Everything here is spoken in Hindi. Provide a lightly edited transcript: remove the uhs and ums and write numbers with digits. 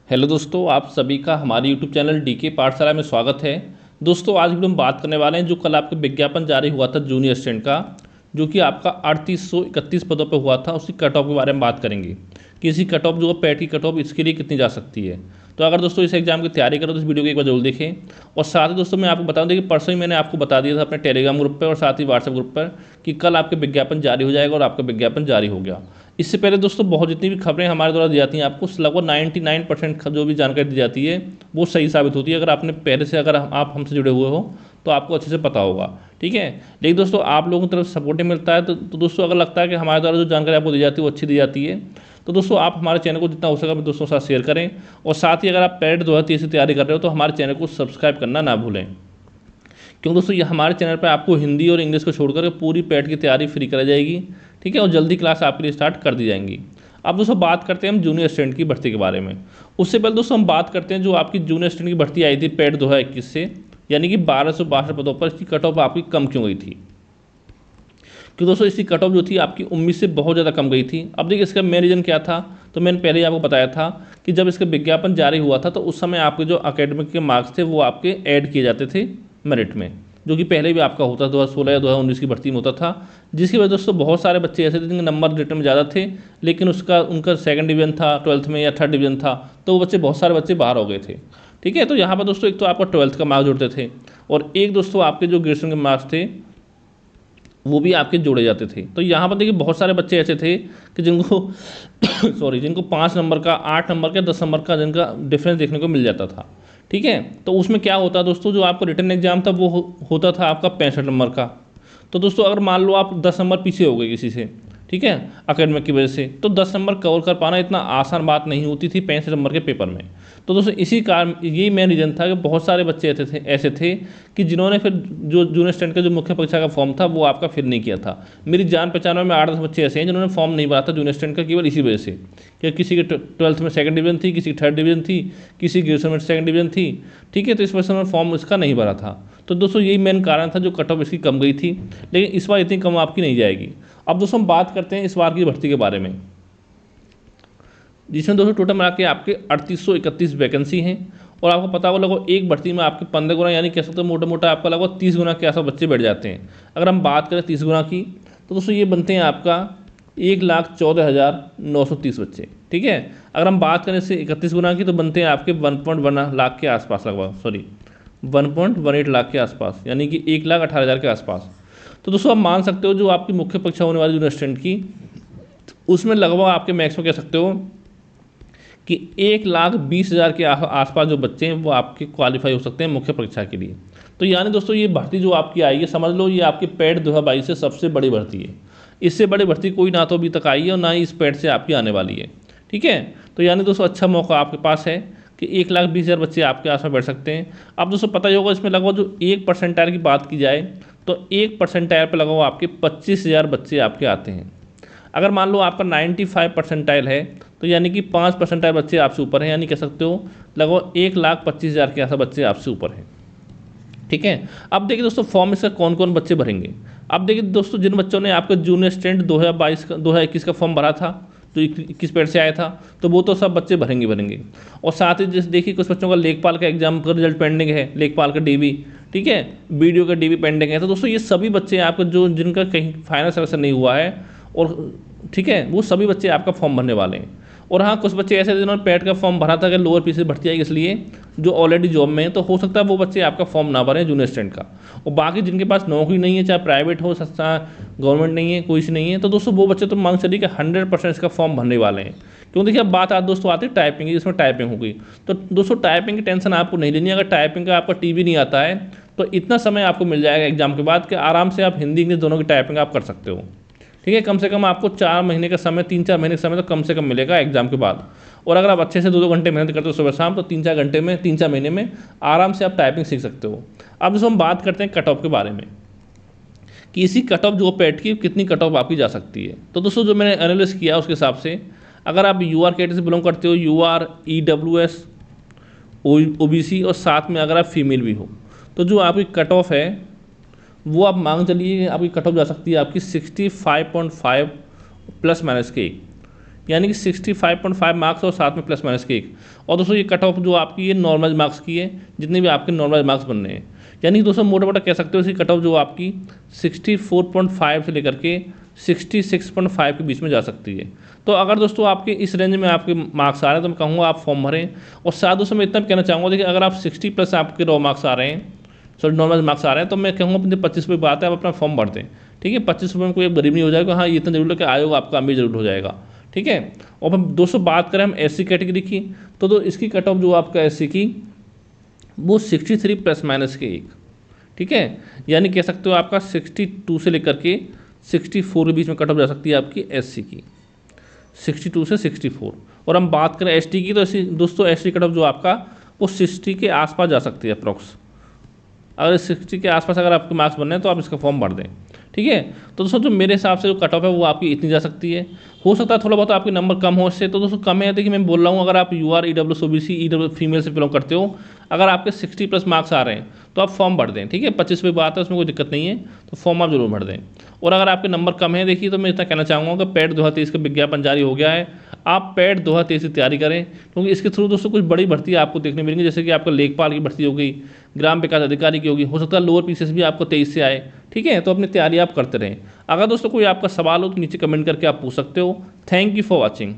हेलो दोस्तों, आप सभी का हमारे यूट्यूब चैनल डीके पाठशाला में स्वागत है। दोस्तों आज वीडियो हम बात करने वाले हैं जो कल आपका विज्ञापन जारी हुआ था जूनियर असिस्टेंट का, जो कि आपका 3831 पदों पर हुआ था। उसकी कट ऑफ के बारे में बात करेंगे कि इसी कट ऑफ जो पैट की कट ऑफ इसके लिए कितनी जा सकती है। तो अगर दोस्तों इस एग्जाम की तैयारी करो तो इस वीडियो को एक बार जरूर देखें। और साथ ही दोस्तों मैं आपको बता दूं कि परसों ही मैंने आपको बता दिया था अपने टेलीग्राम ग्रुप पर और साथ ही व्हाट्सएप ग्रुप पर कि कल आपके विज्ञापन जारी हो जाएगा और आपका विज्ञापन जारी हो गया। इससे पहले दोस्तों बहुत जितनी भी खबरें हमारे द्वारा दी जाती हैं आपको लगभग 99% जो भी जानकारी दी जाती है वो सही साबित होती है। अगर आपने पहले से अगर आप हमसे जुड़े हुए हो तो आपको अच्छे से पता होगा, ठीक है। लेकिन दोस्तों आप लोगों की तरफ सपोर्ट नहीं मिलता है तो दोस्तों अगर लगता है कि हमारे द्वारा जो जानकारी आपको दी जाती है वो अच्छी दी जाती है तो दोस्तों आप हमारे चैनल को जितना हो सके अपने दोस्तों के साथ शेयर करें। और साथ ही अगर आप पैट 2023 की तैयारी कर रहे हो तो हमारे चैनल को सब्सक्राइब करना ना भूलें, क्योंकि दोस्तों ये हमारे चैनल पर आपको हिंदी और इंग्लिश को छोड़कर पूरी पैट की तैयारी फ्री कराई जाएगी, ठीक है। और जल्दी क्लास आपके लिए स्टार्ट कर दी जाएंगी। अब दोस्तों बात करते हैं हम जूनियर असिस्टेंट की भर्ती के बारे में। उससे पहले दोस्तों हम बात करते हैं जो आपकी जूनियर असिस्टेंट की भर्ती आई थी पैट 2021 से, यानी कि 1262 पदों पर इसकी कट ऑफ आपकी कम क्यों गई थी। क्योंकि दोस्तों इसकी कट ऑफ जो थी आपकी उम्मीद से बहुत ज़्यादा कम गई थी। अब देखिए इसका मेन रीज़न क्या था, तो मैंने पहले ही आपको बताया था कि जब इसका विज्ञापन जारी हुआ था तो उस समय आपके जो अकेडमिक के मार्क्स थे वो आपके ऐड किए जाते थे मेरिट में, जो कि पहले भी आपका होता 2016 या 2019 की भर्ती में होता था। जिसकी वजह से दोस्तों बहुत सारे बच्चे ऐसे थे जिनके नंबर रिटर्न में ज़्यादा थे लेकिन उनका सेकंड डिवीजन था 12th में या थर्ड डिवीजन था, तो वो बहुत सारे बच्चे बाहर हो गए थे, ठीक है। तो यहाँ पर दोस्तों एक तो आपका 12th का मार्क्स जोड़ते थे और एक दोस्तों आपके जो ग्रेजुएशन के मार्क्स थे वो भी आपके जोड़े जाते थे। तो यहाँ पर देखिए बहुत सारे बच्चे ऐसे थे कि जिनको जिनको 5 नंबर का, 8 नंबर का, 10 नंबर का जिनका डिफरेंस देखने को मिल जाता था, ठीक है। तो उसमें क्या होता दोस्तों, जो आपका रिटर्न एग्जाम था वो होता था आपका 65 नंबर का। तो दोस्तों अगर मान लो आप 10 नंबर पीछे हो गए किसी से, ठीक है, अकेडमिक की वजह से, तो 10 नंबर कवर कर पाना इतना आसान बात नहीं होती थी 65 नंबर के पेपर में। तो दोस्तों इसी कारण यही मेन रीज़न था कि बहुत सारे बच्चे ऐसे थे कि जिन्होंने फिर जो जूनियर स्टैंड का जो मुख्य परीक्षा का फॉर्म था वो आपका फिर नहीं किया था। मेरी जान पहचान में 8-10 बच्चे ऐसे हैं जिन्होंने फॉर्म नहीं भरा था जूनियर स्टैंड का, केवल इसी वजह से कि किसी के 12th में सेकंड डिवीजन थी, किसी की थर्ड डिवीजन थी, किसी ग्रेजुएशन में सेकंड डिवीजन थी, ठीक है। तो इस वजह से उन्होंने फॉर्म इसका नहीं भरा था। तो दोस्तों यही मेन कारण था जो कट ऑफ इसकी कम गई थी, लेकिन इस बार इतनी कम आपकी नहीं जाएगी। अब दोस्तों हम बात करते हैं इस बार की भर्ती के बारे में, जिसमें दोस्तों टोटल मिला के आपके 3831 वैकेंसी हैं। और आपको पता होगा लगभग एक भर्ती में आपके 15 गुना, यानी कह सकते हैं मोटा मोटा आपका लगभग 30 गुना के आसपास बच्चे बैठ जाते हैं। अगर हम बात करें 30 गुना की तो दोस्तों ये बनते हैं आपका 1,14,930 बच्चे, ठीक है। अगर हम बात करें इससे 31 गुना की तो बनते हैं आपके 1.1 लाख के आसपास, लगभग 1.18 लाख के आसपास, यानी कि 1,18,000 के आसपास। तो दोस्तों आप मान सकते हो जो आपकी मुख्य परीक्षा होने वाली जूनियर असिस्टेंट की, उसमें लगभग आपके मैक्स में कह सकते हो कि 1,20,000 के आसपास जो बच्चे हैं वो आपके क्वालिफाई हो सकते हैं मुख्य परीक्षा के लिए। तो यानी दोस्तों ये भर्ती जो आपकी आई है, समझ लो ये आपकी पैट 2022 से सबसे बड़ी भर्ती है। इससे बड़ी भर्ती कोई ना तो अभी तक आई है और ना ही इस पैट से आपकी आने वाली है, ठीक है। तो यानी दोस्तों अच्छा मौका आपके पास है कि 1,20,000 बच्चे आपके आसपास बैठ सकते हैं। अब दोस्तों पता ही होगा इसमें लगभग जो 1 परसेंटाइल की बात की जाए तो 1 परसेंटाइल पर लगभग आपके 25,000 बच्चे आपके आते हैं। अगर मान लो आपका 95 परसेंटाइल है तो यानी कि 5 परसेंटाइल बच्चे आपसे ऊपर हैं, यानी कह सकते हो लगभग 1,25,000 के आसपास बच्चे आपसे ऊपर हैं, ठीक है। अब देखिए दोस्तों फॉर्म इसका कौन कौन बच्चे भरेंगे। अब देखिए दोस्तों जिन बच्चों ने आपका जूनियर असिस्टेंट 2021 का फॉर्म भरा था, जो 21 पैड से आया था, तो वो तो सब बच्चे भरेंगे। और साथ ही जैसे देखिए कुछ बच्चों का लेखपाल का एग्जाम का रिजल्ट पेंडिंग है, लेखपाल का डीबी, ठीक है, बीडीओ का डीबी पेंडिंग है। तो दोस्तों ये सभी बच्चे आपके जो जिनका कहीं फाइनल सिलेक्शन नहीं हुआ है और ठीक है, वो सभी बच्चे आपका फॉर्म भरने वाले हैं। और हाँ कुछ बच्चे ऐसे जिन्होंने पैट का फॉर्म भरा था कि लोअर पी से भर्ती आएगी इसलिए, जो ऑलरेडी जॉब में है, तो हो सकता है वो बच्चे आपका फॉर्म ना भरें जूनियर असिस्टेंट का। और बाकी जिनके पास नौकरी नहीं है, चाहे प्राइवेट हो, सस्ता गवर्नमेंट नहीं है, कोई सी नहीं है, तो दोस्तों वो बच्चे तो मांग चलिए कि 100% इसका फॉर्म भरने वाले हैं। क्यों देखिए अब बात आज दोस्तों आती है टाइपिंग की, जिसमें टाइपिंग होगी। तो दोस्तों टाइपिंग की टेंशन आपको नहीं लेनी है। अगर टाइपिंग का आपका टीवी नहीं आता है तो इतना समय आपको मिल जाएगा एग्जाम के बाद कि आराम से आप हिंदी इंग्लिश दोनों की टाइपिंग आप कर सकते हो, ठीक है। कम से कम आपको 4 महीने का समय, 3-4 महीने का समय तो कम से कम मिलेगा एग्जाम के बाद। और अगर आप अच्छे से 2-2 घंटे मेहनत करते हो सुबह शाम तो 3-4 घंटे में, 3-4 महीने में आराम से आप टाइपिंग सीख सकते हो। अब दोस्तों हम बात करते हैं कट ऑफ के बारे में कि इसी कट ऑफ जो पैट की कितनी कट ऑफ आपकी जा सकती है। तो दोस्तों जो मैंने एनालिसिस किया उसके हिसाब से, अगर आप UR कैटेगरी से बिलोंग करते हो, UR, EWS, OBC और साथ में अगर आप फीमेल भी हो, तो जो आपकी कट ऑफ है वो आप मांग चलिए आपकी कट ऑफ जा सकती है आपकी 65.5 ± के, यानी कि 65.5 मार्क्स और साथ में प्लस माइनस के 1। और दोस्तों ये कट ऑफ जो आपकी ये नॉर्मल मार्क्स की है, जितने भी आपके नॉर्मल मार्क्स बन रहे हैं। यानी कि दोस्तों मोटा मोटा कह सकते हो इसकी कट ऑफ जो आपकी 64.5 से लेकर के 66.5 के बीच में जा सकती है। तो अगर दोस्तों आपके इस रेंज में आपके मार्क्स आ रहे हैं तो मैं कहूँगा आप फॉर्म भरें। और साथ दोस्तों मैं इतना कहना चाहूँगा, देखिए अगर आप 60 प्लस आपके रॉ मार्क्स आ रहे हैं, सॉरी नॉर्मल मार्क्स आ रहे हैं, तो मैं कहूँगा अपने 25 रुपये बात है, आप अपना फॉर्म भर दें। ठीक है, 25 रुपये में कोई गरीब नहीं हो जाएगा। हाँ, ये इतना जरूर है कि आयोग आपका अमीर जरूर हो जाएगा। ठीक है, और अब दोस्तों बात करें हम एससी कैटेगरी की, तो इसकी कट ऑफ जो आपका एससी की वो 63 प्लस माइनस के 1। ठीक है, यानी कह सकते हो आपका 62 से लेकर के 64 के बीच में कट ऑफ जा सकती है आपकी एससी की, 62 से 64। और हम बात करें एसटी की, तो ऐसी दोस्तों एसटी कट ऑफ जो आपका वो 60 के आसपास जा सकती है अप्रॉक्स। अगर 60 के आसपास अगर आपके मार्क्स बनने हैं तो आप इसका फॉर्म भर दें। ठीक है, तो दोस्तों जो मेरे हिसाब से जो कट ऑफ है वो आपकी इतनी जा सकती है। हो सकता है थोड़ा बहुत आपके नंबर कम हो इससे, तो दोस्तों कम है। देखिए मैं बोल रहा हूँ, अगर आप UR EWS OBC EW female से बिलोंग करते हो, अगर आपके 60 प्लस मार्क्स आ रहे हैं तो आप फॉर्म भर दें। ठीक है, 25 रुपये बात है, उसमें कोई दिक्कत नहीं है, तो फॉर्म आप जरूर भर दें। और अगर आपके नंबर कम है, देखिए तो मैं इतना कहना चाहूँगा कि पैट 2023 का विज्ञापन जारी हो गया है, आप पैट 2023 की तैयारी करें, क्योंकि इसके थ्रू दोस्तों कुछ बड़ी भर्ती आपको देखने मिलेंगी, जैसे कि आपका लेखपाल की भर्ती हो गई, ग्राम विकास अधिकारी की होगी, हो सकता है लोअर पीसीएस भी आपको 23 से आए। ठीक है, तो अपनी तैयारी आप करते रहें। अगर दोस्तों कोई आपका सवाल हो तो नीचे कमेंट करके आप पूछ सकते हो। Thank you for watching.